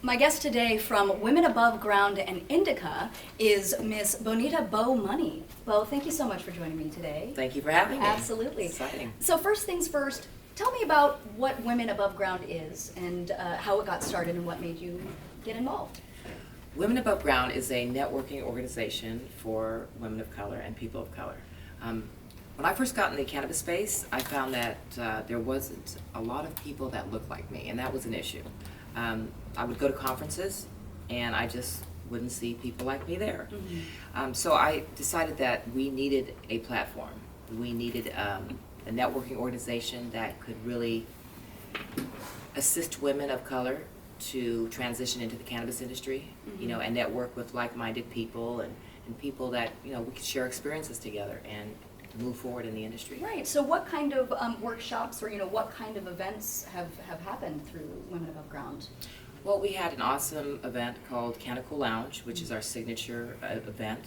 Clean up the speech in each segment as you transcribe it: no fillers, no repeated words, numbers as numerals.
My guest today from Women Above Ground and N.D.I.C.A is Miss Bonita Bo Money. Bo, thank you so much for joining me today. Thank you for having me. Absolutely. Exciting. So first things first, tell me about what Women Above Ground is and how it got started and what made you get involved. Women Above Ground is a networking organization for women of color and people of color. When I first got in the cannabis space, I found that there wasn't a lot of people that looked like me, and that was an issue. I would go to conferences, and I just wouldn't see people like me there. Mm-hmm. So I decided that we needed a platform. We needed a networking organization that could really assist women of color to transition into the cannabis industry, mm-hmm. Mm-hmm. And network with like-minded people and people that, we could share experiences together and move forward in the industry. Right, so what kind of workshops or what kind of events have happened through Women Above Ground? Well, we had an awesome event called Cannabis Lounge, which is our signature event.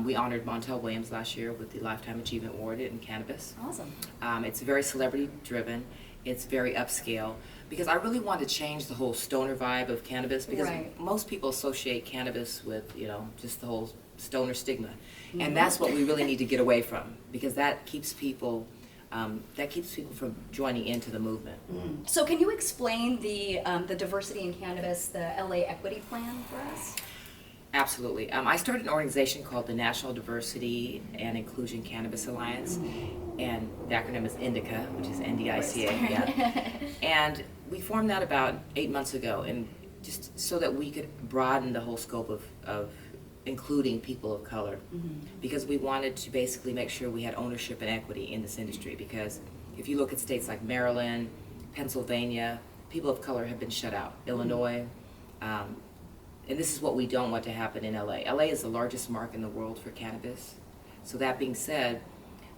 We honored Montel Williams last year with the Lifetime Achievement Award in cannabis. Awesome. It's very celebrity-driven. It's very upscale because I really wanted to change the whole stoner vibe of cannabis because right. Most people associate cannabis with, just the whole stoner stigma. Mm-hmm. And that's what we really need to get away from because that keeps people from joining into the movement. Mm-hmm. So can you explain the diversity in cannabis, the LA Equity Plan for us? Absolutely. I started an organization called the National Diversity and Inclusion Cannabis Alliance, and the acronym is N.D.I.C.A, which is N.D.I.C.A. Yeah. And we formed that about 8 months ago, and just so that we could broaden the whole scope of including people of color, mm-hmm. because we wanted to basically make sure we had ownership and equity in this industry. Because if you look at states like Maryland, Pennsylvania, people of color have been shut out. Mm-hmm. Illinois. And this is what we don't want to happen in LA. LA is the largest market in the world for cannabis. So that being said,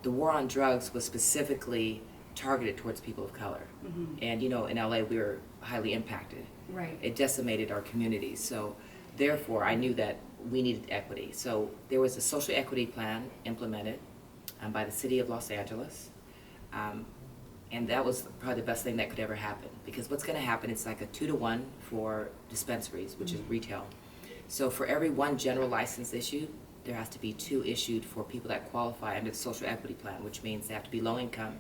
the war on drugs was specifically targeted towards people of color. Mm-hmm. And in LA we were highly impacted. Right. It decimated our communities. So therefore I knew that we needed equity. So there was a social equity plan implemented by the city of Los Angeles. And that was probably the best thing that could ever happen. Because what's going to happen, it's like a 2-to-1 for dispensaries, which is retail. So for every one general license issued, there has to be 2 issued for people that qualify under the social equity plan, which means they have to be low income,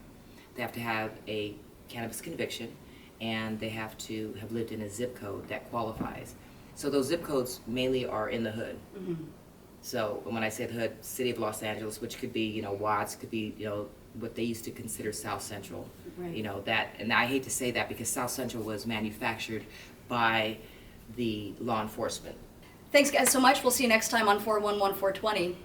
they have to have a cannabis conviction, and they have to have lived in a zip code that qualifies. So those zip codes mainly are in the hood. Mm-hmm. So when I say the hood, city of Los Angeles, which could be, Watts, could be, what they used to consider South Central. Right. That, and I hate to say that because South Central was manufactured by the law enforcement. Thanks guys so much. We'll see you next time on 411 420.